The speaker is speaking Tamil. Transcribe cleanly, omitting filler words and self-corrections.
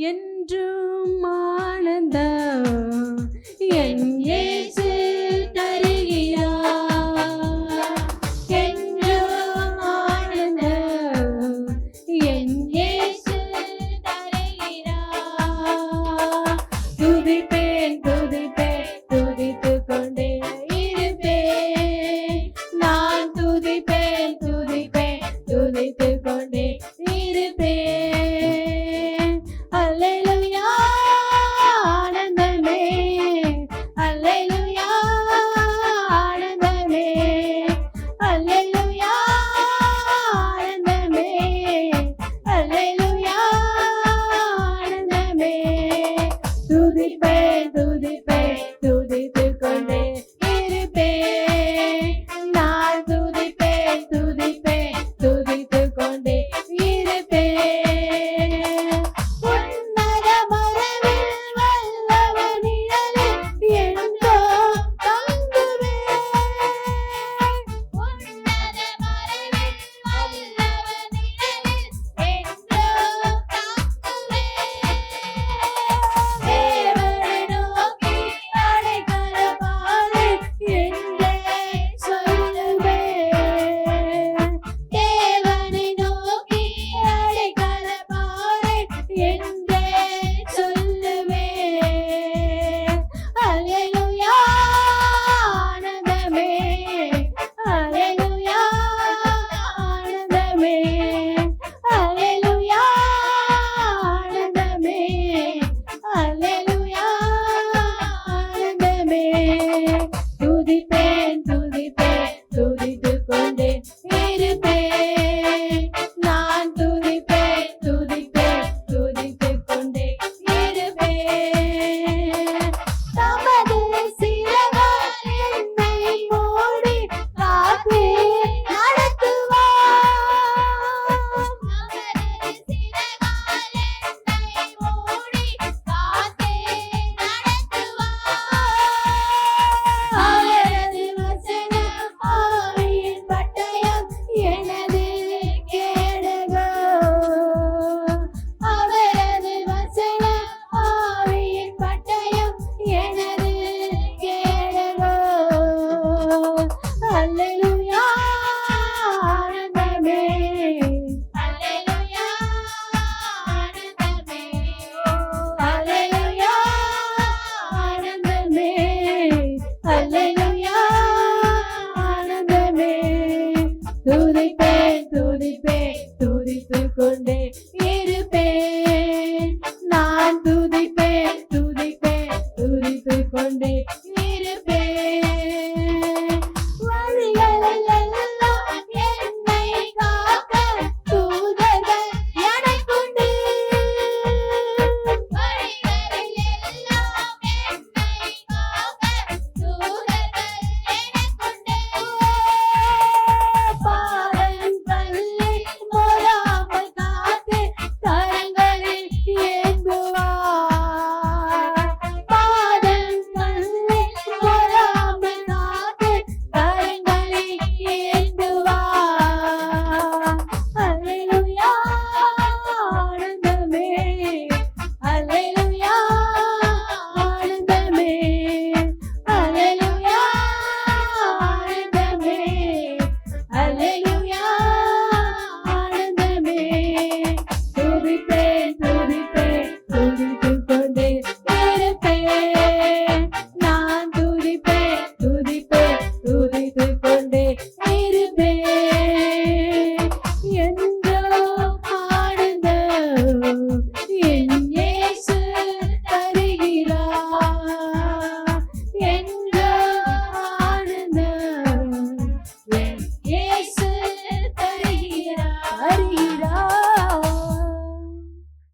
என்றும் ஆனந்தம் என் இயேசு தருகிறார். என்றும் ஆனந்தம் என் இயேசு தருகிறார். துதிப்பேன் துதிப்பேன் துதித்துக் கொண்டே இருப்பேன். நான் துதிப்பேன் துதிப்பேன் துதித்துக் கொண்டே இருப்பேன். அல்லேலூயா ஆனந்தமே, அல்லேலூயா ஆனந்தமே, அல்லேலூயா ஆனந்தமே, அல்லேலூயா ஆனந்தமே. துதிப்பேன் துதிப்பேன் துதித்துக் கொண்டே இருப்பேன். நான் துதிப்பேன் துதிப்பேன் துதித்துக் கொண்டே இருப்பேன். உன்னத மறைவில் வல்லவர் நிழலில் என்றோ தங்குவேன். உன்னத மறைவில் வல்லவர் நிழலில் என்றோ தங்குவேன். தேவனை நோக்கி அடைக்கலமானேன் என்றே சொல்லுவேன். தேவனை நோக்கி அடைக்கலமானேன் என்றே சொல்லுவேன். அல்லேலூயா ஆனந்தமே, அல்லேலூயா ஆனந்தமே, அல்லேலூயா ஆனந்தமே, அல்லேலூயா ஆனந்தமே. துதிப்பேன் துதிப்பேன் துதித்துக் கொண்டே இருப்பேன். நான் துதிப்பேன் துதிப்பேன் துதித்துக் கொண்டே இருப்பேன். தமது சிறகால் என்னை மூடி காத்து நடத்துவார். தமது சிறகால் என்னை மூடி காத்து நடத்துவார். அவரது வசனம் ஆவியின் பட்டயம் எனது கேடகம். அவரது வசனம் ஆவியின் பட்டயம் எனது கேடகம். அல்லேலூயா ஆனந்தமே, அல்லேலூயா ஆனந்தமே, அல்லேலூயா ஆனந்தமே, அல்லேலூயா ஆனந்தமே. துதிப்பேன் துதிப்பேன் துதித்துக் கொண்டே இருப்பேன். நான் துதிப்பேன் துதிப்பேன் துதித்துக் கொண்டே இருப்பேன். வழிகளெல்லாம் என்னை காக்க தூதர்கள் எனக்குண்டு. வழிகளெல்லாம் என்னை காக்க தூதர்கள் எனக்குண்டு. பாதம் தள்ளி போடாமல் காத்து கரங்களில் ஏந்துவார். பாதம் தள்ளி போடாமல் காத்து கரங்களில் ஏந்துவார். அல்லேலூயா ஆனந்தமே, அல்லேலூயா ஆனந்தமே, அல்லேலூயா ஆனந்தமே, அல்லேலூயா ஆனந்தமே. துதிப்பேன் துதிப்பேன் துதித்துக்